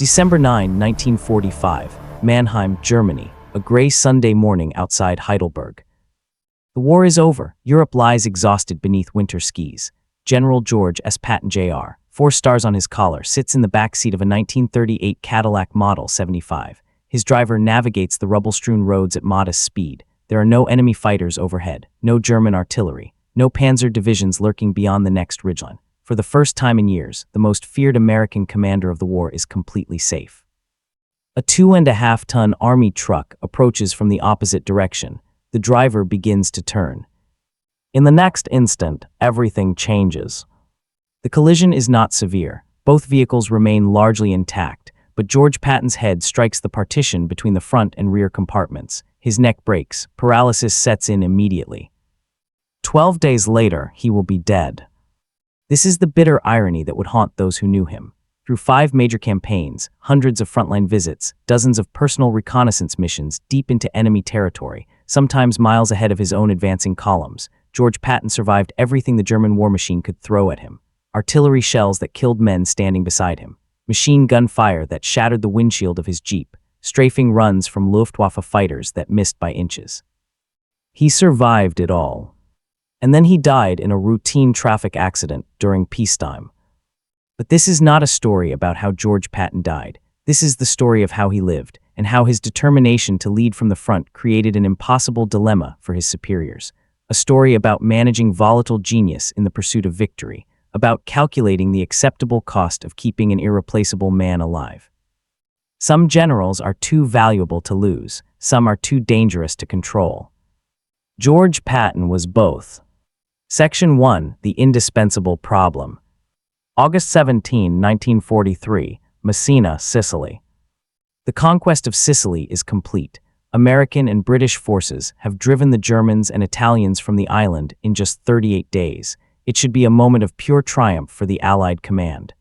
December 9, 1945, Mannheim, Germany, a gray Sunday morning outside Heidelberg. The war is over. Europe lies exhausted beneath winter skis. General George S. Patton, Jr., 4 stars on his collar, sits in the back seat of a 1938 Cadillac Model 75. His driver navigates the rubble-strewn roads at modest speed. There are no enemy fighters overhead, no German artillery, no panzer divisions lurking beyond the next ridgeline. For the first time in years, the most feared American commander of the war is completely safe. A 2.5-ton army truck approaches from the opposite direction. The driver begins to turn. In the next instant, everything changes. The collision is not severe. Both vehicles remain largely intact, but George Patton's head strikes the partition between the front and rear compartments. His neck breaks. Paralysis sets in immediately. 12 days later, he will be dead. This is the bitter irony that would haunt those who knew him. Through 5 major campaigns, hundreds of frontline visits, dozens of personal reconnaissance missions deep into enemy territory, sometimes miles ahead of his own advancing columns, George Patton survived everything the German war machine could throw at him. Artillery shells that killed men standing beside him, machine gun fire that shattered the windshield of his Jeep, strafing runs from Luftwaffe fighters that missed by inches. He survived it all. And then he died in a routine traffic accident during peacetime. But this is not a story about how George Patton died. This is the story of how he lived, and how his determination to lead from the front created an impossible dilemma for his superiors. A story about managing volatile genius in the pursuit of victory, about calculating the acceptable cost of keeping an irreplaceable man alive. Some generals are too valuable to lose, some are too dangerous to control. George Patton was both. Section 1, The Indispensable Problem. August 17, 1943, Messina, Sicily. The conquest of Sicily is complete. American and British forces have driven the Germans and Italians from the island in just 38 days. It should be a moment of pure triumph for the Allied command.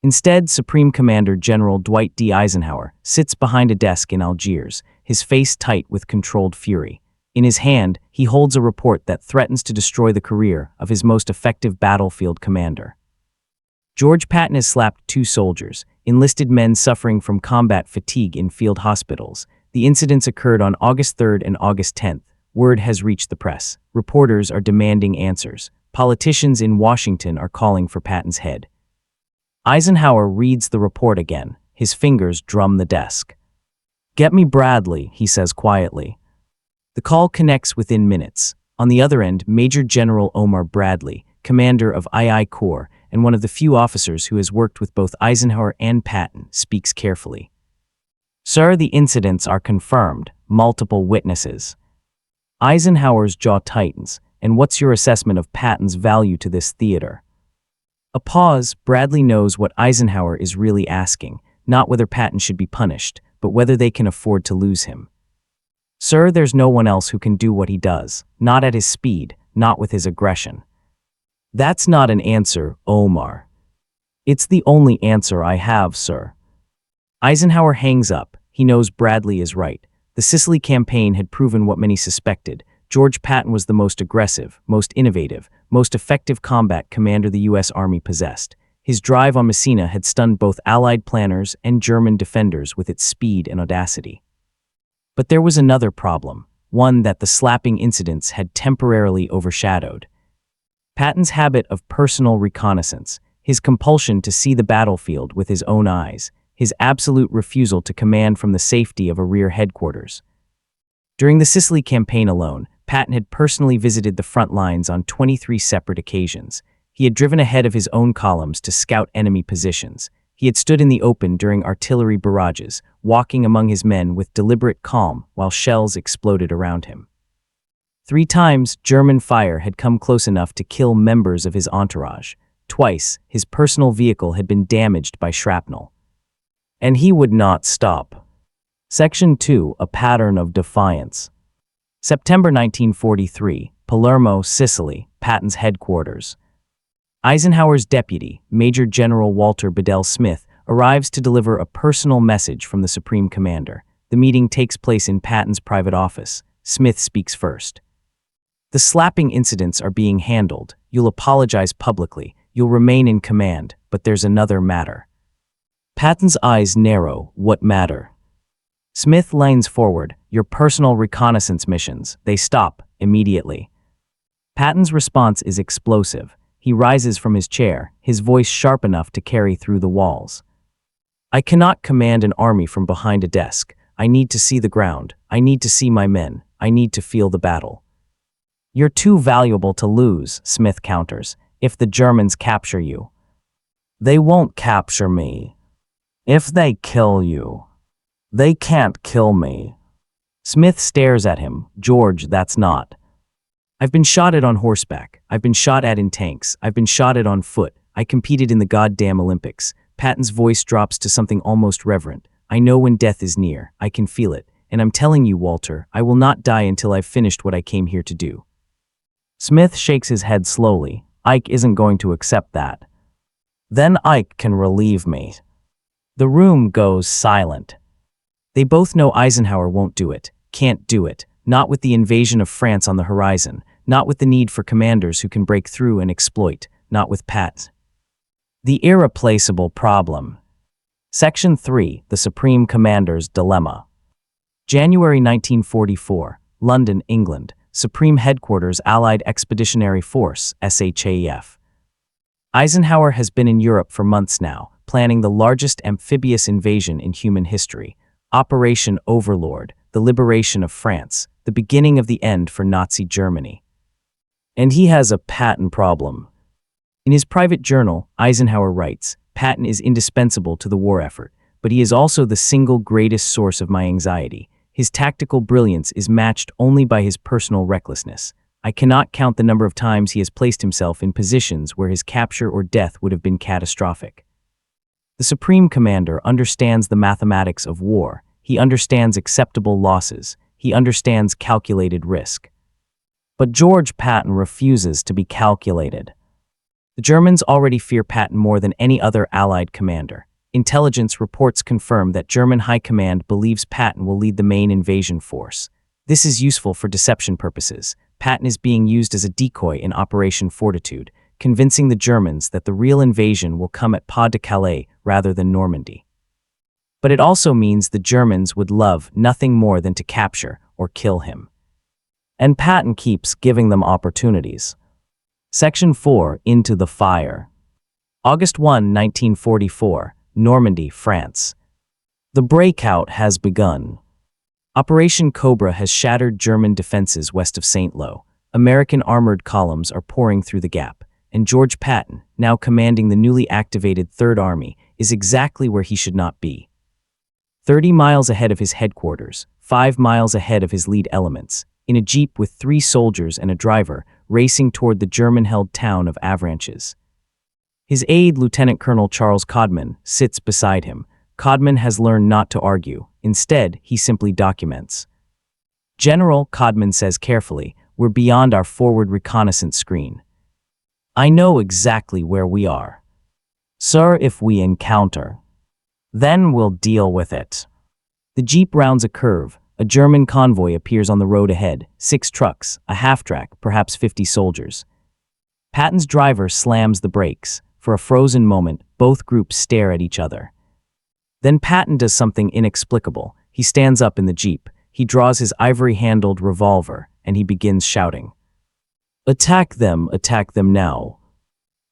Instead, Supreme Commander General Dwight D. Eisenhower sits behind a desk in Algiers, his face tight with controlled fury. In his hand, he holds a report that threatens to destroy the career of his most effective battlefield commander. George Patton has slapped 2 soldiers, enlisted men suffering from combat fatigue in field hospitals. The incidents occurred on August 3rd and August 10th. Word has reached the press. Reporters are demanding answers. Politicians in Washington are calling for Patton's head. Eisenhower reads the report again. His fingers drum the desk. "Get me Bradley," he says quietly. The call connects within minutes. On the other end, Major General Omar Bradley, commander of II Corps and one of the few officers who has worked with both Eisenhower and Patton, speaks carefully. "Sir, the incidents are confirmed. Multiple witnesses." Eisenhower's jaw tightens. "And what's your assessment of Patton's value to this theater?" A pause. Bradley knows what Eisenhower is really asking, not whether Patton should be punished, but whether they can afford to lose him. "Sir, there's no one else who can do what he does, not at his speed, not with his aggression." "That's not an answer, Omar." "It's the only answer I have, sir." Eisenhower hangs up. He knows Bradley is right. The Sicily campaign had proven what many suspected. George Patton was the most aggressive, most innovative, most effective combat commander the U.S. Army possessed. His drive on Messina had stunned both Allied planners and German defenders with its speed and audacity. But there was another problem, one that the slapping incidents had temporarily overshadowed. Patton's habit of personal reconnaissance, his compulsion to see the battlefield with his own eyes, his absolute refusal to command from the safety of a rear headquarters. During the Sicily campaign alone, Patton had personally visited the front lines on 23 separate occasions. He had driven ahead of his own columns to scout enemy positions. He had stood in the open during artillery barrages, walking among his men with deliberate calm while shells exploded around him. 3 times, German fire had come close enough to kill members of his entourage. Twice, his personal vehicle had been damaged by shrapnel. And he would not stop. Section 2, A Pattern of Defiance. September 1943, Palermo, Sicily, Patton's headquarters. Eisenhower's deputy, Major General Walter Bedell Smith, arrives to deliver a personal message from the Supreme Commander. The meeting takes place in Patton's private office. Smith speaks first. "The slapping incidents are being handled. You'll apologize publicly. You'll remain in command, but there's another matter." Patton's eyes narrow. What matter? Smith leans forward. Your personal reconnaissance missions. They stop immediately. Patton's response is explosive. He rises from his chair, his voice sharp enough to carry through the walls. I cannot command an army from behind a desk. I need to see the ground. I need to see my men. I need to feel the battle. You're too valuable to lose, Smith counters, if the Germans capture you. They won't capture me. If they kill you, they can't kill me. Smith stares at him. George, that's not. I've been shot at on horseback. I've been shot at in tanks. I've been shot at on foot. I competed in the goddamn Olympics. Patton's voice drops to something almost reverent. I know when death is near. I can feel it. And I'm telling you, Walter, I will not die until I've finished what I came here to do. Smith shakes his head slowly. Ike isn't going to accept that. Then Ike can relieve me. The room goes silent. They both know Eisenhower won't do it, can't do it, not with the invasion of France on the horizon, not with the need for commanders who can break through and exploit, not with Pat. The irreplaceable problem. Section 3, The Supreme Commander's Dilemma. January 1944, London, England, Supreme Headquarters Allied Expeditionary Force, SHAEF. Eisenhower has been in Europe for months now, planning the largest amphibious invasion in human history. Operation Overlord, the liberation of France, the beginning of the end for Nazi Germany. And he has a Patton problem. In his private journal, Eisenhower writes, Patton is indispensable to the war effort, but he is also the single greatest source of my anxiety. His tactical brilliance is matched only by his personal recklessness. I cannot count the number of times he has placed himself in positions where his capture or death would have been catastrophic. The Supreme Commander understands the mathematics of war. He understands acceptable losses. He understands calculated risk. But George Patton refuses to be calculated. The Germans already fear Patton more than any other Allied commander. Intelligence reports confirm that German High Command believes Patton will lead the main invasion force. This is useful for deception purposes. Patton is being used as a decoy in Operation Fortitude, convincing the Germans that the real invasion will come at Pas de Calais rather than Normandy. But it also means the Germans would love nothing more than to capture or kill him. And Patton keeps giving them opportunities. Section 4, Into the Fire. August 1, 1944, Normandy, France. The breakout has begun. Operation Cobra has shattered German defenses west of St. Lo. American armored columns are pouring through the gap, and George Patton, now commanding the newly activated Third Army, is exactly where he should not be. 30 miles ahead of his headquarters, 5 miles ahead of his lead elements, in a jeep with 3 soldiers and a driver, racing toward the German-held town of Avranches. His aide, Lieutenant Colonel Charles Codman, sits beside him. Codman has learned not to argue. Instead, he simply documents. General, Codman says carefully, we're beyond our forward reconnaissance screen. I know exactly where we are. Sir, if we encounter, then we'll deal with it. The jeep rounds a curve. A German convoy appears on the road ahead. 6 trucks, a half-track, perhaps 50 soldiers. Patton's driver slams the brakes. For a frozen moment, both groups stare at each other. Then Patton does something inexplicable. He stands up in the jeep. He draws his ivory-handled revolver, and he begins shouting. Attack them now.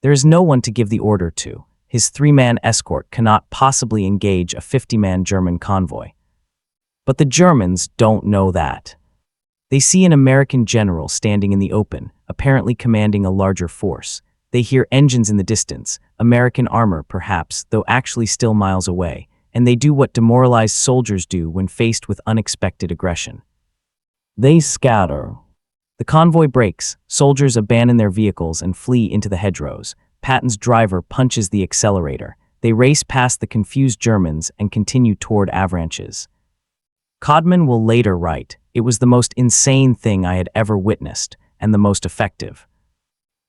There is no one to give the order to. His 3-man escort cannot possibly engage a 50-man German convoy. But the Germans don't know that. They see an American general standing in the open, apparently commanding a larger force. They hear engines in the distance, American armor perhaps, though actually still miles away, and they do what demoralized soldiers do when faced with unexpected aggression. They scatter. The convoy breaks, soldiers abandon their vehicles and flee into the hedgerows. Patton's driver punches the accelerator. They race past the confused Germans and continue toward Avranches. Codman will later write, it was the most insane thing I had ever witnessed, and the most effective.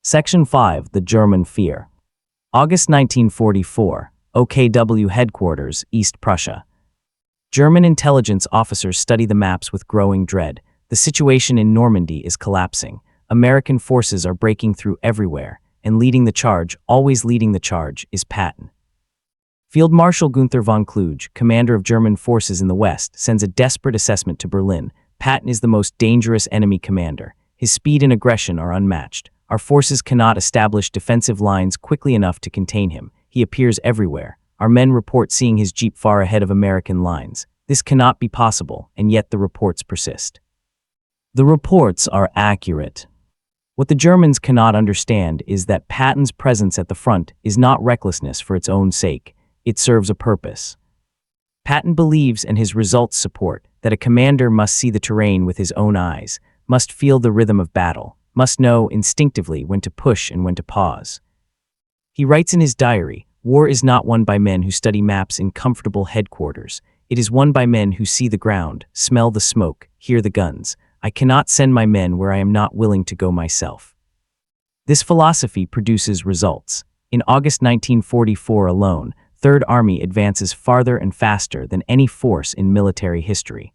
Section 5, The German Fear. August 1944, OKW Headquarters, East Prussia. German intelligence officers study the maps with growing dread. The situation in Normandy is collapsing. American forces are breaking through everywhere, and leading the charge, always leading the charge, is Patton. Field Marshal Gunther von Kluge, commander of German forces in the West, sends a desperate assessment to Berlin. Patton is the most dangerous enemy commander. His speed and aggression are unmatched. Our forces cannot establish defensive lines quickly enough to contain him. He appears everywhere. Our men report seeing his jeep far ahead of American lines. This cannot be possible, and yet the reports persist. The reports are accurate. What the Germans cannot understand is that Patton's presence at the front is not recklessness for its own sake. It serves a purpose. Patton believes, and his results support, that a commander must see the terrain with his own eyes, must feel the rhythm of battle, must know instinctively when to push and when to pause. He writes in his diary, "War is not won by men who study maps in comfortable headquarters. It is won by men who see the ground, smell the smoke, hear the guns. I cannot send my men where I am not willing to go myself." This philosophy produces results. In August 1944 alone, Third Army advances farther and faster than any force in military history.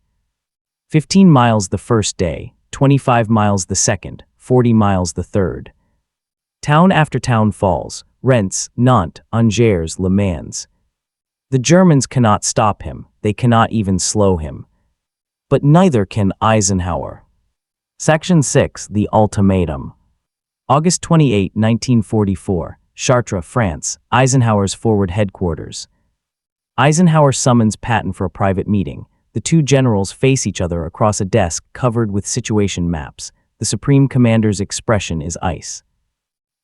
15 miles the first day, 25 miles the second, 40 miles the third. Town after town falls: Rennes, Nantes, Angers, Le Mans. The Germans cannot stop him, they cannot even slow him. But neither can Eisenhower. Section 6, The Ultimatum. August 28, 1944, Chartres, France, Eisenhower's forward headquarters. Eisenhower summons Patton for a private meeting. The two generals face each other across a desk covered with situation maps. The Supreme Commander's expression is ice.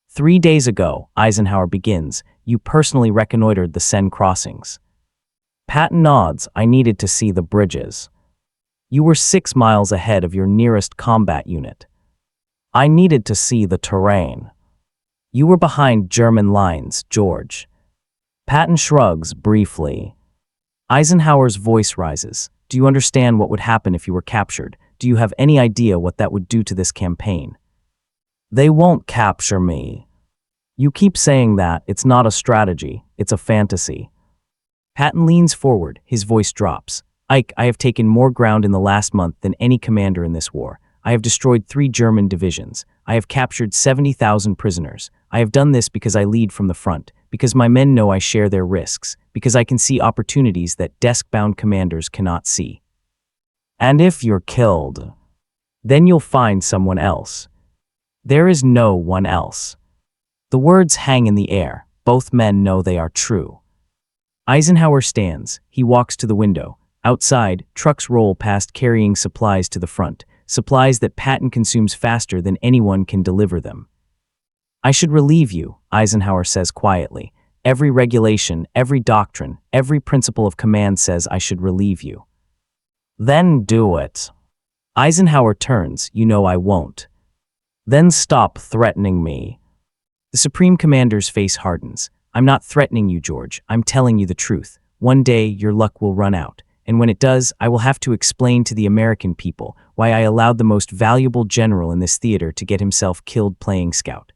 3 days ago, Eisenhower begins, you personally reconnoitered the Seine crossings. Patton nods, I needed to see the bridges. You were 6 miles ahead of your nearest combat unit. I needed to see the terrain. You were behind German lines, George. Patton shrugs briefly. Eisenhower's voice rises. Do you understand what would happen if you were captured? Do you have any idea what that would do to this campaign? They won't capture me. You keep saying that. It's not a strategy. It's a fantasy. Patton leans forward. His voice drops. Ike, I have taken more ground in the last month than any commander in this war. I have destroyed 3 German divisions. I have captured 70,000 prisoners. I have done this because I lead from the front, because my men know I share their risks, because I can see opportunities that desk-bound commanders cannot see. And if you're killed, then you'll find someone else. There is no one else. The words hang in the air. Both men know they are true. Eisenhower stands. He walks to the window. Outside, trucks roll past carrying supplies to the front, supplies that Patton consumes faster than anyone can deliver them. I should relieve you, Eisenhower says quietly. Every regulation, every doctrine, every principle of command says I should relieve you. Then do it. Eisenhower turns, you know I won't. Then stop threatening me. The Supreme Commander's face hardens. I'm not threatening you, George. I'm telling you the truth. One day, your luck will run out. And when it does, I will have to explain to the American people why I allowed the most valuable general in this theater to get himself killed playing scout.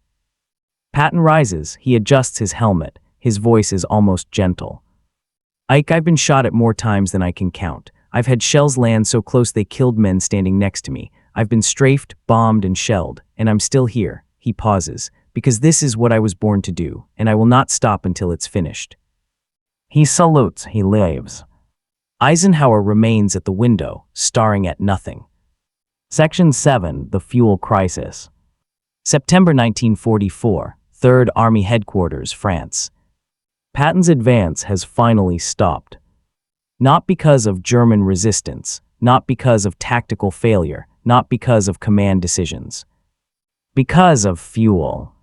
Patton rises. He adjusts his helmet. His voice is almost gentle. Ike, I've been shot at more times than I can count. I've had shells land so close they killed men standing next to me. I've been strafed, bombed, and shelled, and I'm still here. He pauses. Because this is what I was born to do, and I will not stop until it's finished. He salutes. He leaves. Eisenhower remains at the window, staring at nothing. Section 7, The Fuel Crisis. September 1944, 3rd Army Headquarters, France. Patton's advance has finally stopped. Not because of German resistance, not because of tactical failure, not because of command decisions. Because of fuel.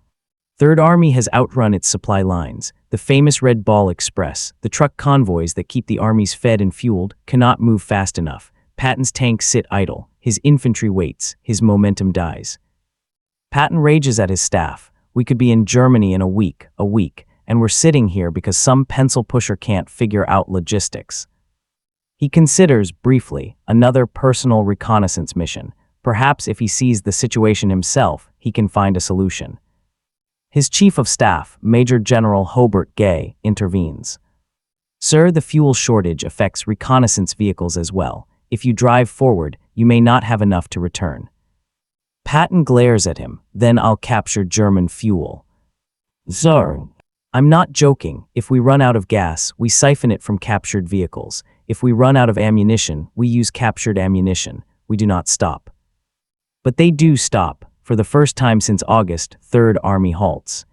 Third Army has outrun its supply lines. The famous Red Ball Express, the truck convoys that keep the armies fed and fueled, cannot move fast enough. Patton's tanks sit idle. His infantry waits. His momentum dies. Patton rages at his staff. We could be in Germany in a week, and we're sitting here because some pencil pusher can't figure out logistics. He considers, briefly, another personal reconnaissance mission. Perhaps if he sees the situation himself, he can find a solution. His chief of staff, Major General Hobart Gay, intervenes. Sir, the fuel shortage affects reconnaissance vehicles as well. If you drive forward, you may not have enough to return. Patton glares at him. Then I'll capture German fuel. Sir. I'm not joking. If we run out of gas, we siphon it from captured vehicles. If we run out of ammunition, we use captured ammunition. We do not stop. But they do stop. For the first time since August, Third Army halts.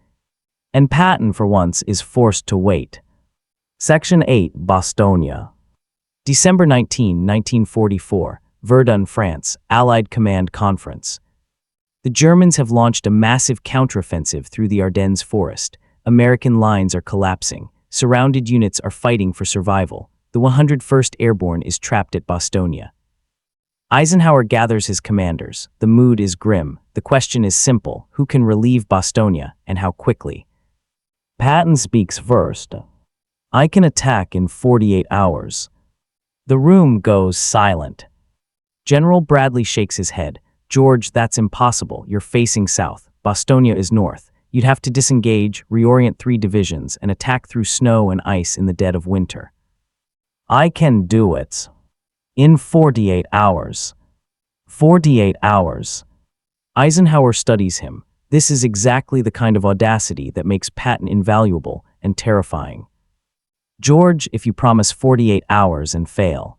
And Patton, for once, is forced to wait. Section 8, Bastogne. December 19, 1944, Verdun, France, Allied Command Conference. The Germans have launched a massive counteroffensive through the Ardennes forest. American lines are collapsing. Surrounded units are fighting for survival. The 101st Airborne is trapped at Bastogne. Eisenhower gathers his commanders. The mood is grim. The question is simple: who can relieve Bastogne, and how quickly? Patton speaks first. I can attack in 48 hours. The room goes silent. General Bradley shakes his head. George, that's impossible. You're facing south. Bastogne is north. You'd have to disengage, reorient 3 divisions, and attack through snow and ice in the dead of winter. I can do it. In 48 hours. 48 hours. Eisenhower studies him. This is exactly the kind of audacity that makes Patton invaluable and terrifying. George, if you promise 48 hours and fail.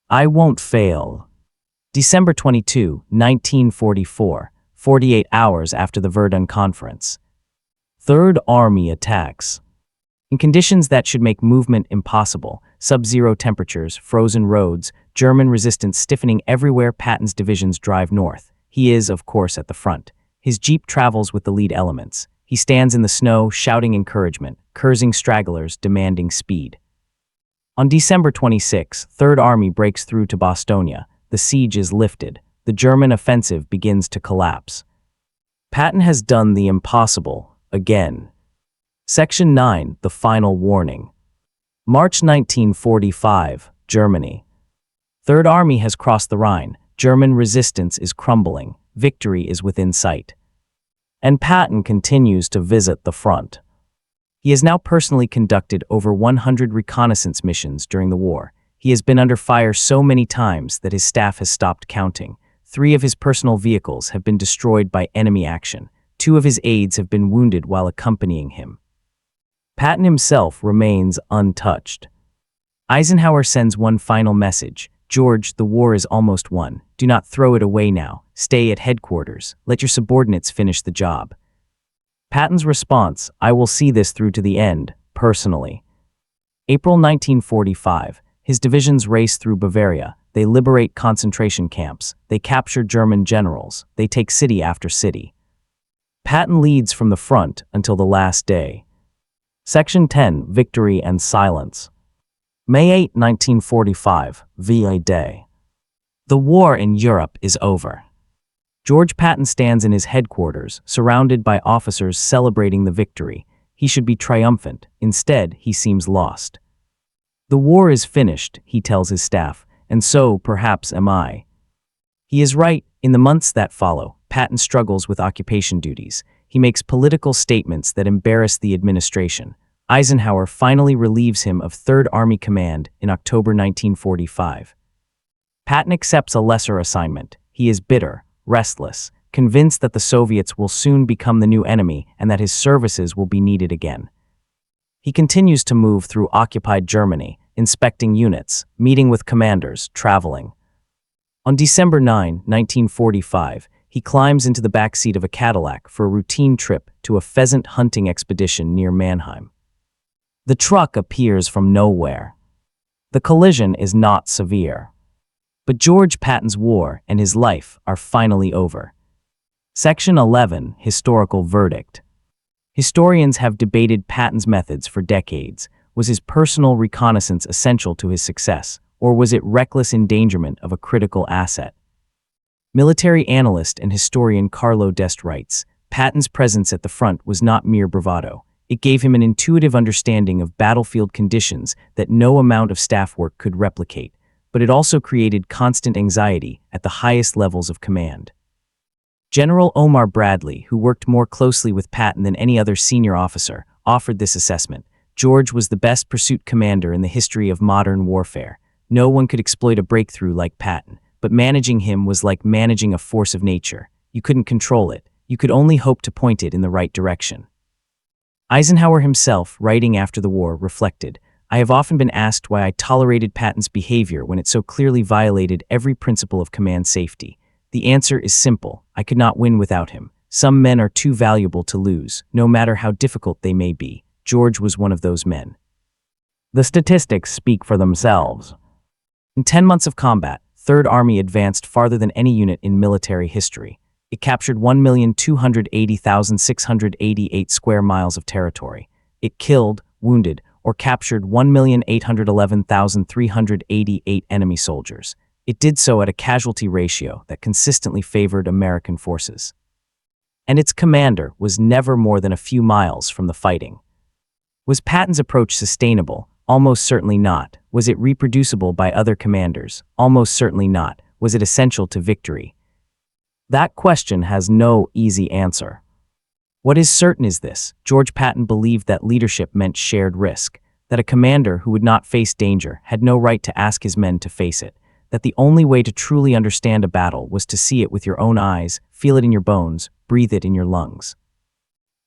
I won't fail. December 22, 1944, 48 hours after the Verdun Conference. Third Army attacks. In conditions that should make movement impossible, sub-zero temperatures, frozen roads, German resistance stiffening everywhere, Patton's divisions drive north. He is, of course, at the front. His jeep travels with the lead elements. He stands in the snow, shouting encouragement, cursing stragglers, demanding speed. On December 26, Third Army breaks through to Bastogne. The siege is lifted. The German offensive begins to collapse. Patton has done the impossible again. Section 9, the final warning. March 1945, Germany. Third Army has crossed the Rhine. German resistance is crumbling. Victory is within sight. And Patton continues to visit the front. He has now personally conducted over 100 reconnaissance missions during the war. He has been under fire so many times that his staff has stopped counting. 3 of his personal vehicles have been destroyed by enemy action. 2 of his aides have been wounded while accompanying him. Patton himself remains untouched. Eisenhower sends one final message. George, the war is almost won. Do not throw it away now. Stay at headquarters. Let your subordinates finish the job. Patton's response: I will see this through to the end, personally. April 1945. His divisions race through Bavaria. They liberate concentration camps. They capture German generals. They take city after city. Patton leads from the front until the last day. Section 10, Victory and Silence. May 8, 1945, VA Day. The war in Europe is over. George Patton stands in his headquarters, surrounded by officers celebrating the victory. He should be triumphant. Instead, he seems lost. The war is finished, he tells his staff, and so, perhaps, am I. He is right. In the months that follow, Patton struggles with occupation duties. He makes political statements that embarrass the administration. Eisenhower finally relieves him of Third Army Command in October 1945. Patton accepts a lesser assignment. He is bitter, restless, convinced that the Soviets will soon become the new enemy and that his services will be needed again. He continues to move through occupied Germany, inspecting units, meeting with commanders, traveling. On December 9, 1945, he climbs into the backseat of a Cadillac for a routine trip to a pheasant hunting expedition near Mannheim. The truck appears from nowhere. The collision is not severe. But George Patton's war and his life are finally over. Section 11, Historical Verdict. Historians have debated Patton's methods for decades. Was his personal reconnaissance essential to his success, or was it reckless endangerment of a critical asset? Military analyst and historian Carlo D'Este writes, Patton's presence at the front was not mere bravado. It gave him an intuitive understanding of battlefield conditions that no amount of staff work could replicate, but it also created constant anxiety at the highest levels of command. General Omar Bradley, who worked more closely with Patton than any other senior officer, offered this assessment. George was the best pursuit commander in the history of modern warfare. No one could exploit a breakthrough like Patton, but managing him was like managing a force of nature. You couldn't control it. You could only hope to point it in the right direction. Eisenhower himself, writing after the war, reflected, "I have often been asked why I tolerated Patton's behavior when it so clearly violated every principle of command safety. The answer is simple. I could not win without him. Some men are too valuable to lose, no matter how difficult they may be. George was one of those men." The statistics speak for themselves. In 10 months of combat, Third Army advanced farther than any unit in military history. It captured 1,280,688 square miles of territory. It killed, wounded, or captured 1,811,388 enemy soldiers. It did so at a casualty ratio that consistently favored American forces. And its commander was never more than a few miles from the fighting. Was Patton's approach sustainable? Almost certainly not. Was it reproducible by other commanders? Almost certainly not. Was it essential to victory? That question has no easy answer. What is certain is this: George Patton believed that leadership meant shared risk, that a commander who would not face danger had no right to ask his men to face it, that the only way to truly understand a battle was to see it with your own eyes, feel it in your bones, breathe it in your lungs.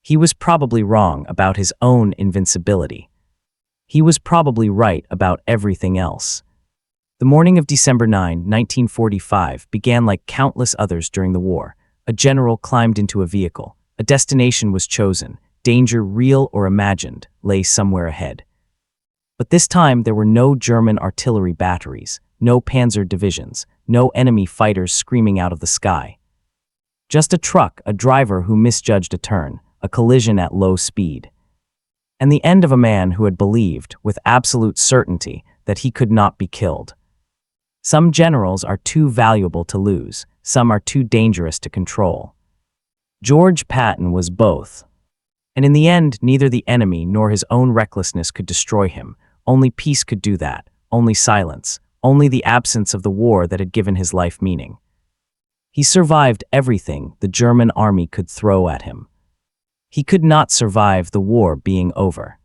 He was probably wrong about his own invincibility. He was probably right about everything else. The morning of December 9, 1945 began like countless others during the war. A general climbed into a vehicle. A destination was chosen. Danger, real or imagined, lay somewhere ahead. But this time there were no German artillery batteries, no panzer divisions, no enemy fighters screaming out of the sky. Just a truck, a driver who misjudged a turn, a collision at low speed. And the end of a man who had believed, with absolute certainty, that he could not be killed. Some generals are too valuable to lose, some are too dangerous to control. George Patton was both. And in the end, neither the enemy nor his own recklessness could destroy him. Only peace could do that, only silence, only the absence of the war that had given his life meaning. He survived everything the German army could throw at him. He could not survive the war being over.